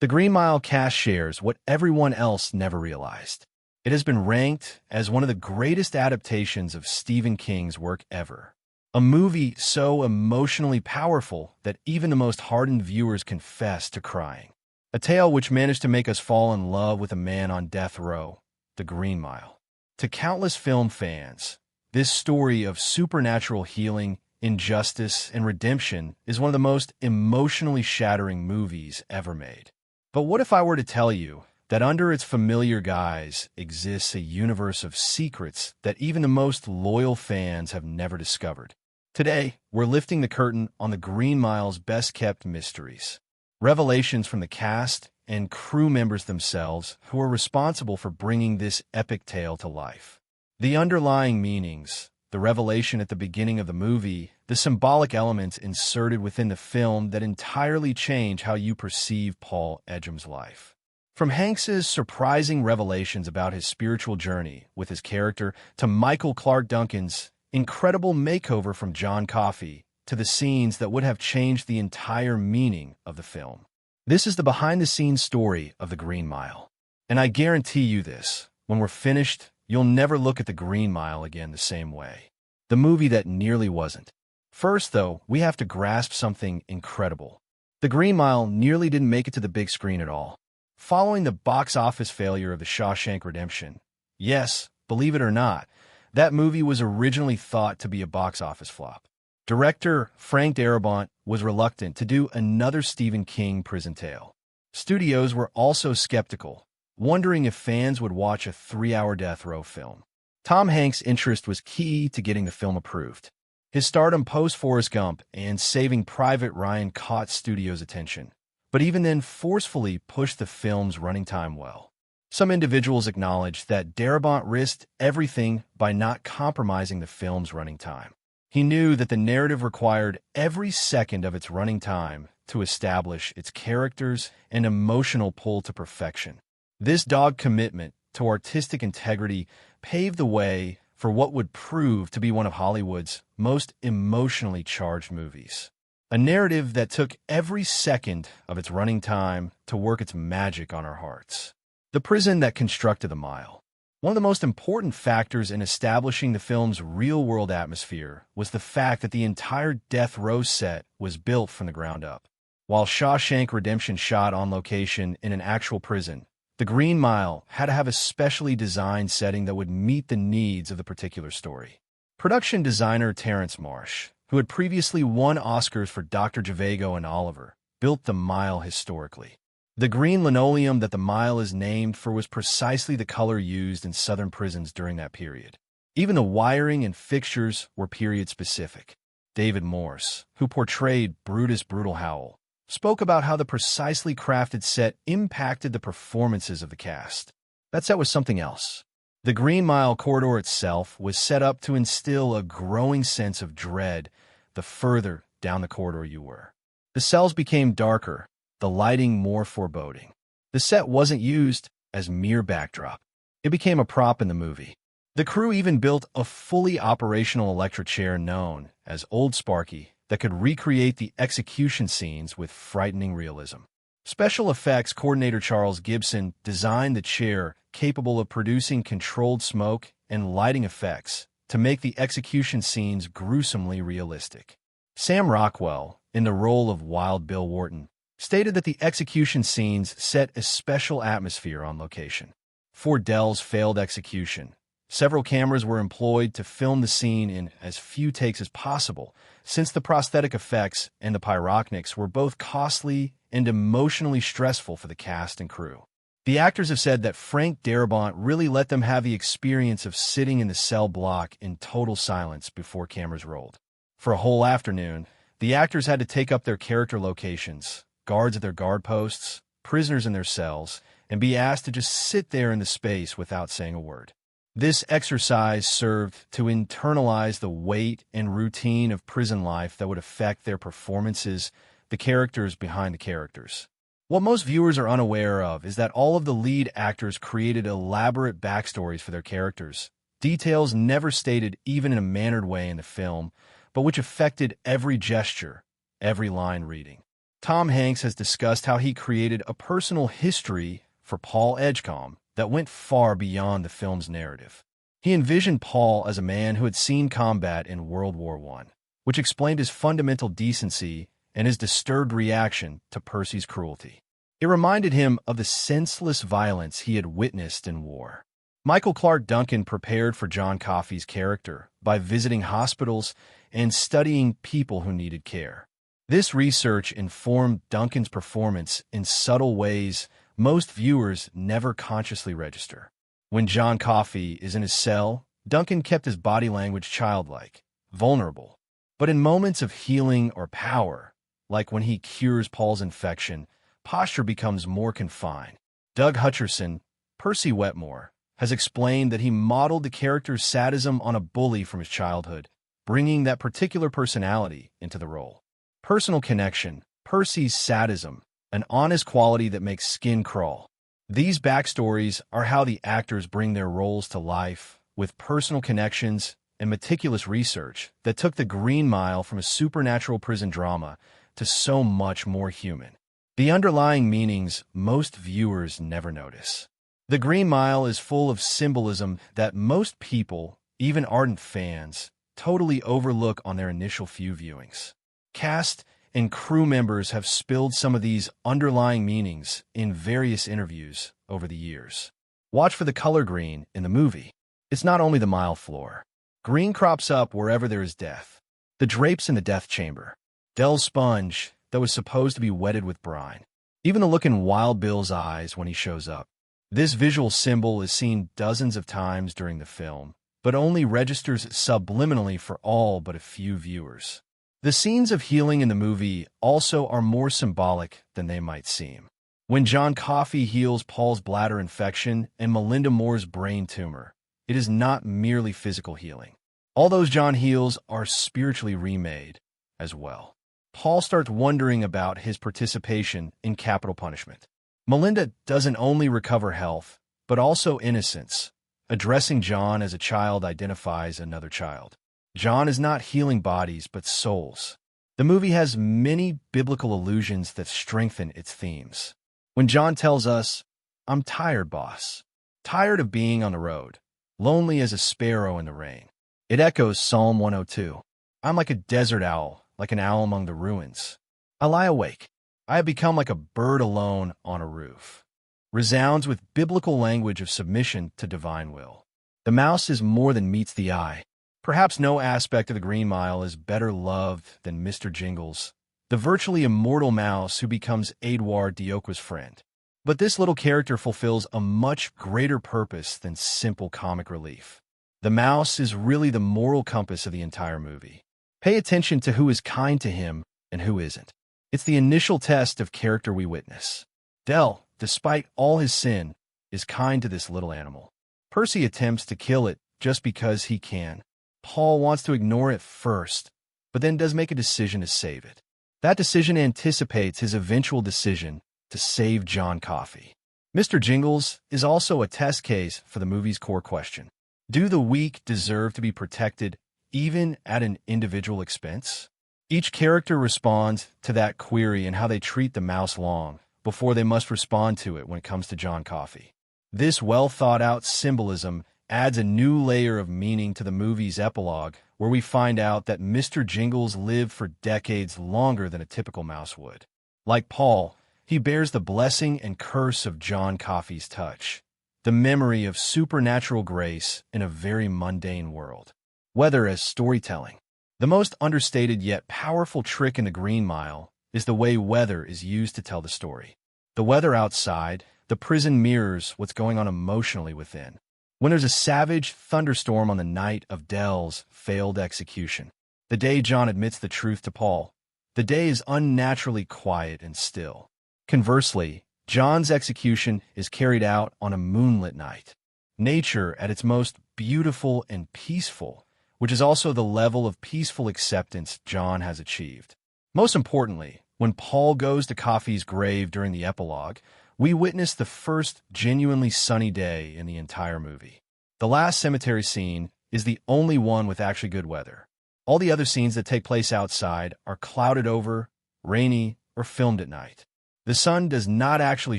The Green Mile cast shares what everyone else never realized. It has been ranked as one of the greatest adaptations of Stephen King's work ever. A movie so emotionally powerful that even the most hardened viewers confess to crying. A tale which managed to make us fall in love with a man on death row, The Green Mile. To countless film fans, this story of supernatural healing, injustice, and redemption is one of the most emotionally shattering movies ever made. But what if I were to tell you that under its familiar guise exists a universe of secrets that even the most loyal fans have never discovered? Today, we're lifting the curtain on the Green Mile's best-kept mysteries. Revelations from the cast and crew members themselves who are responsible for bringing this epic tale to life. The underlying meanings, the revelation at the beginning of the movie, the symbolic elements inserted within the film that entirely change how you perceive Paul Edgem's life. From Hanks's surprising revelations about his spiritual journey with his character to Michael Clarke Duncan's incredible makeover from John Coffey to the scenes that would have changed the entire meaning of the film. This is the behind-the-scenes story of The Green Mile. And I guarantee you this, when we're finished, you'll never look at The Green Mile again the same way. The movie that nearly wasn't. First, though, we have to grasp something incredible. The Green Mile nearly didn't make it to the big screen at all. Following the box office failure of The Shawshank Redemption, yes, believe it or not, that movie was originally thought to be a box office flop. Director Frank Darabont was reluctant to do another Stephen King prison tale. Studios were also skeptical, wondering if fans would watch a 3-hour death row film. Tom Hanks' interest was key to getting the film approved. His stardom post-Forrest Gump and Saving Private Ryan caught studios' attention, but even then forcefully pushed the film's running time well. Some individuals acknowledged that Darabont risked everything by not compromising the film's running time. He knew that the narrative required every second of its running time to establish its characters and emotional pull to perfection. This dogged commitment to artistic integrity paved the way for what would prove to be one of Hollywood's most emotionally charged movies. A narrative that took every second of its running time to work its magic on our hearts. The prison that constructed the mile. One of the most important factors in establishing the film's real-world atmosphere was the fact that the entire death row set was built from the ground up. While Shawshank Redemption shot on location in an actual prison, The Green Mile had to have a specially designed setting that would meet the needs of the particular story. Production designer Terrence Marsh, who had previously won Oscars for Dr. Zhivago and Oliver, built the mile historically. The green linoleum that the mile is named for was precisely the color used in Southern prisons during that period. Even the wiring and fixtures were period-specific. David Morse, who portrayed Brutus Brutal Howell, spoke about how the precisely crafted set impacted the performances of the cast. That set was something else. The Green Mile corridor itself was set up to instill a growing sense of dread the further down the corridor you were. The cells became darker, the lighting more foreboding. The set wasn't used as mere backdrop. It became a prop in the movie. The crew even built a fully operational electric chair known as Old Sparky that could recreate the execution scenes with frightening realism. Special effects coordinator Charles Gibson designed the chair capable of producing controlled smoke and lighting effects to make the execution scenes gruesomely realistic. Sam Rockwell, in the role of Wild Bill Wharton, stated that the execution scenes set a special atmosphere on location. For Dell's failed execution, several cameras were employed to film the scene in as few takes as possible, since the prosthetic effects and the pyrotechnics were both costly and emotionally stressful for the cast and crew. The actors have said that Frank Darabont really let them have the experience of sitting in the cell block in total silence before cameras rolled. For a whole afternoon, the actors had to take up their character locations, guards at their guard posts, prisoners in their cells, and be asked to just sit there in the space without saying a word. This exercise served to internalize the weight and routine of prison life that would affect their performances, the characters behind the characters. What most viewers are unaware of is that all of the lead actors created elaborate backstories for their characters, details never stated even in a mannered way in the film, but which affected every gesture, every line reading. Tom Hanks has discussed how he created a personal history for Paul Edgecombe that went far beyond the film's narrative. He envisioned Paul as a man who had seen combat in World War I, which explained his fundamental decency and his disturbed reaction to Percy's cruelty. It reminded him of the senseless violence he had witnessed in war. Michael Clarke Duncan prepared for John Coffey's character by visiting hospitals and studying people who needed care. This research informed Duncan's performance in subtle ways most viewers never consciously register. When John Coffey is in his cell, Duncan kept his body language childlike, vulnerable. But in moments of healing or power, like when he cures Paul's infection, posture becomes more confined. Doug Hutcherson, Percy Wetmore, has explained that he modeled the character's sadism on a bully from his childhood, bringing that particular personality into the role. Personal connection, Percy's sadism, an honest quality that makes skin crawl. These backstories are how the actors bring their roles to life, with personal connections and meticulous research that took The Green Mile from a supernatural prison drama to so much more human. The underlying meanings most viewers never notice. The Green Mile is full of symbolism that most people, even ardent fans, totally overlook on their initial few viewings. Cast and crew members have spilled some of these underlying meanings in various interviews over the years. Watch for the color green in the movie. It's not only the mile floor. Green crops up wherever there is death. The drapes in the death chamber. Dell's sponge that was supposed to be wetted with brine. Even the look in Wild Bill's eyes when he shows up. This visual symbol is seen dozens of times during the film, but only registers subliminally for all but a few viewers. The scenes of healing in the movie also are more symbolic than they might seem. When John Coffey heals Paul's bladder infection and Melinda Moore's brain tumor, it is not merely physical healing. All those John heals are spiritually remade as well. Paul starts wondering about his participation in capital punishment. Melinda doesn't only recover health, but also innocence. Addressing John as a child identifies another child. John is not healing bodies, but souls. The movie has many biblical allusions that strengthen its themes. When John tells us, "I'm tired, boss. Tired of being on the road, lonely as a sparrow in the rain," it echoes Psalm 102. "I'm like a desert owl, like an owl among the ruins. I lie awake. I have become like a bird alone on a roof." Resounds with biblical language of submission to divine will. The mouse is more than meets the eye. Perhaps no aspect of the Green Mile is better loved than Mr. Jingles, the virtually immortal mouse who becomes Edouard Dioqua's friend. But this little character fulfills a much greater purpose than simple comic relief. The mouse is really the moral compass of the entire movie. Pay attention to who is kind to him and who isn't. It's the initial test of character we witness. Dell, despite all his sin, is kind to this little animal. Percy attempts to kill it just because he can. Paul wants to ignore it first, but then does make a decision to save it. That decision anticipates his eventual decision to save John Coffey. Mr. Jingles is also a test case for the movie's core question. Do the weak deserve to be protected even at an individual expense? Each character responds to that query and how they treat the mouse long before they must respond to it when it comes to John Coffey. This well-thought-out symbolism adds a new layer of meaning to the movie's epilogue, where we find out that Mr. Jingles lived for decades longer than a typical mouse would. Like Paul, he bears the blessing and curse of John Coffey's touch, the memory of supernatural grace in a very mundane world. Weather as storytelling. The most understated yet powerful trick in the Green Mile is the way weather is used to tell the story. The weather outside, the prison mirrors what's going on emotionally within. When there's a savage thunderstorm on the night of Dell's failed execution, the day John admits the truth to Paul, the day is unnaturally quiet and still. Conversely, John's execution is carried out on a moonlit night. Nature at its most beautiful and peaceful, which is also the level of peaceful acceptance John has achieved. Most importantly, when Paul goes to Coffey's grave during the epilogue, we witness the first genuinely sunny day in the entire movie. The last cemetery scene is the only one with actually good weather. All the other scenes that take place outside are clouded over, rainy, or filmed at night. The sun does not actually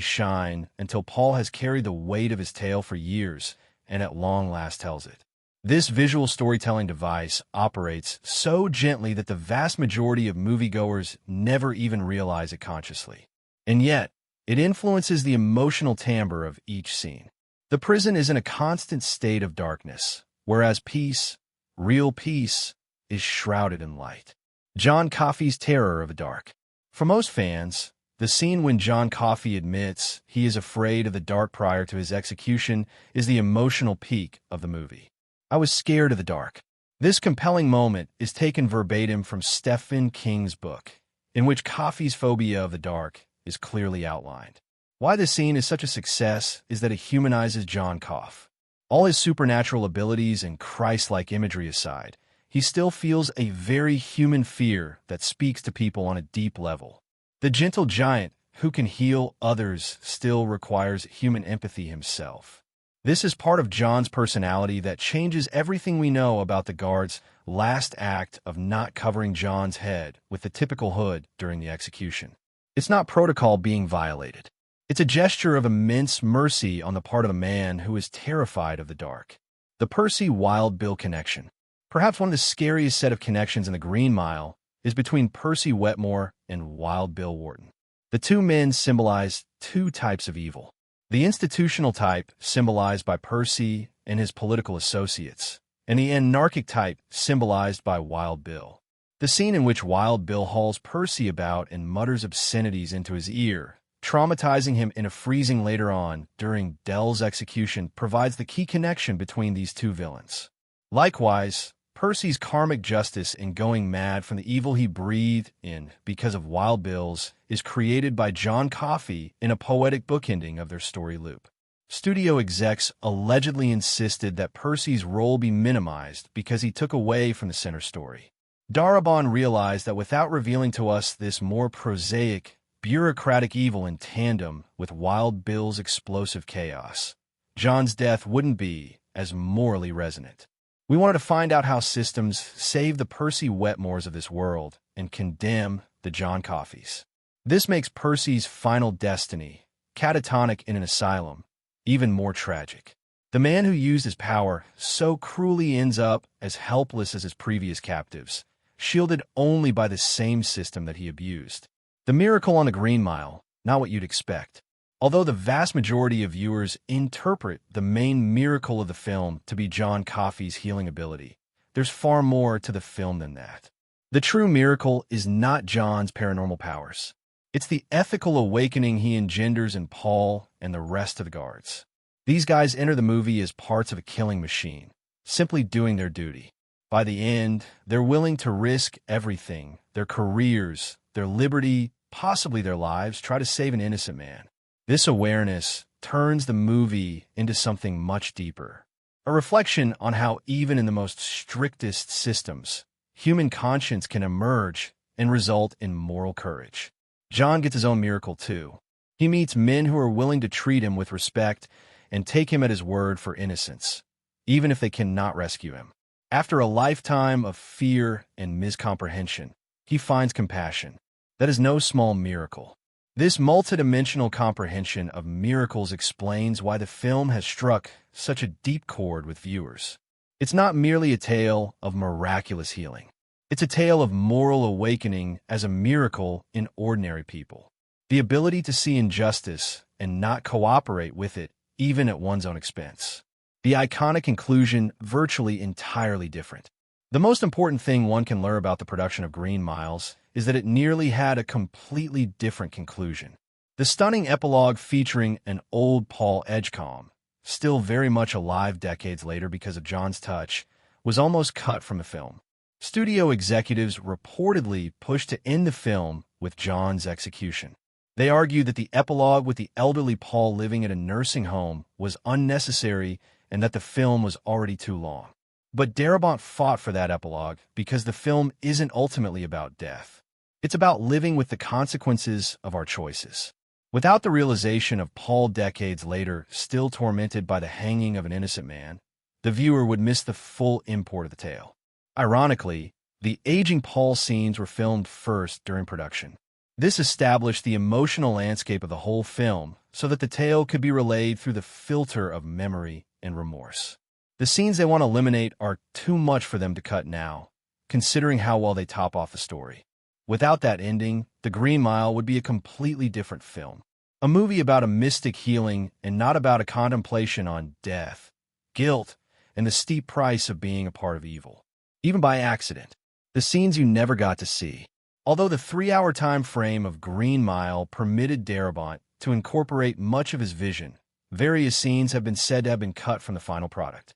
shine until Paul has carried the weight of his tale for years and at long last tells it. This visual storytelling device operates so gently that the vast majority of moviegoers never even realize it consciously. And yet, it influences the emotional timbre of each scene. The prison is in a constant state of darkness, whereas peace, real peace, is shrouded in light. John Coffey's terror of the dark. For most fans, the scene when John Coffey admits he is afraid of the dark prior to his execution is the emotional peak of the movie. I was scared of the dark. This compelling moment is taken verbatim from Stephen King's book, in which Coffey's phobia of the dark is clearly outlined. Why this scene is such a success is that it humanizes John Coffey. All his supernatural abilities and Christ-like imagery aside, he still feels a very human fear that speaks to people on a deep level. The gentle giant who can heal others still requires human empathy himself. This is part of John's personality that changes everything we know about the guard's last act of not covering John's head with the typical hood during the execution. It's not protocol being violated. It's a gesture of immense mercy on the part of a man who is terrified of the dark. The Percy-Wild Bill connection. Perhaps one of the scariest set of connections in the Green Mile is between Percy Wetmore and Wild Bill Wharton. The two men symbolize two types of evil. The institutional type, symbolized by Percy and his political associates, and the anarchic type, symbolized by Wild Bill. The scene in which Wild Bill hauls Percy about and mutters obscenities into his ear, traumatizing him in a freezing later on during Dell's execution, provides the key connection between these two villains. Likewise, Percy's karmic justice in going mad from the evil he breathed in because of Wild Bill's is created by John Coffey in a poetic bookending of their story loop. Studio execs allegedly insisted that Percy's role be minimized because he took away from the center story. Darabont realized that without revealing to us this more prosaic, bureaucratic evil in tandem with Wild Bill's explosive chaos, John's death wouldn't be as morally resonant. We wanted to find out how systems save the Percy Wetmores of this world and condemn the John Coffeys. This makes Percy's final destiny, catatonic in an asylum, even more tragic. The man who used his power so cruelly ends up as helpless as his previous captives, shielded only by the same system that he abused. The miracle on the Green Mile, not what you'd expect. Although the vast majority of viewers interpret the main miracle of the film to be John Coffey's healing ability, there's far more to the film than that. The true miracle is not John's paranormal powers. It's the ethical awakening he engenders in Paul and the rest of the guards. These guys enter the movie as parts of a killing machine, simply doing their duty. By the end, they're willing to risk everything, their careers, their liberty, possibly their lives, try to save an innocent man. This awareness turns the movie into something much deeper, a reflection on how even in the most strictest systems, human conscience can emerge and result in moral courage. John gets his own miracle too. He meets men who are willing to treat him with respect and take him at his word for innocence, even if they cannot rescue him. After a lifetime of fear and miscomprehension, he finds compassion. That is no small miracle. This multidimensional comprehension of miracles explains why the film has struck such a deep chord with viewers. It's not merely a tale of miraculous healing. It's a tale of moral awakening as a miracle in ordinary people. The ability to see injustice and not cooperate with it, even at one's own expense. The iconic conclusion, virtually entirely different. The most important thing one can learn about the production of Green Miles is that it nearly had a completely different conclusion. The stunning epilogue featuring an old Paul Edgecombe, still very much alive decades later because of John's touch, was almost cut from the film. Studio executives reportedly pushed to end the film with John's execution. They argued that the epilogue with the elderly Paul living at a nursing home was unnecessary and that the film was already too long. But Darabont fought for that epilogue because the film isn't ultimately about death. It's about living with the consequences of our choices. Without the realization of Paul decades later still tormented by the hanging of an innocent man, the viewer would miss the full import of the tale. Ironically, the aging Paul scenes were filmed first during production. This established the emotional landscape of the whole film so that the tale could be relayed through the filter of memory and remorse. The scenes they want to eliminate are too much for them to cut now, considering how well they top off the story. Without that ending, The Green Mile would be a completely different film. A movie about a mystic healing and not about a contemplation on death, guilt, and the steep price of being a part of evil. Even by accident, the scenes you never got to see. Although the 3-hour time frame of Green Mile permitted Darabont to incorporate much of his vision, various scenes have been said to have been cut from the final product.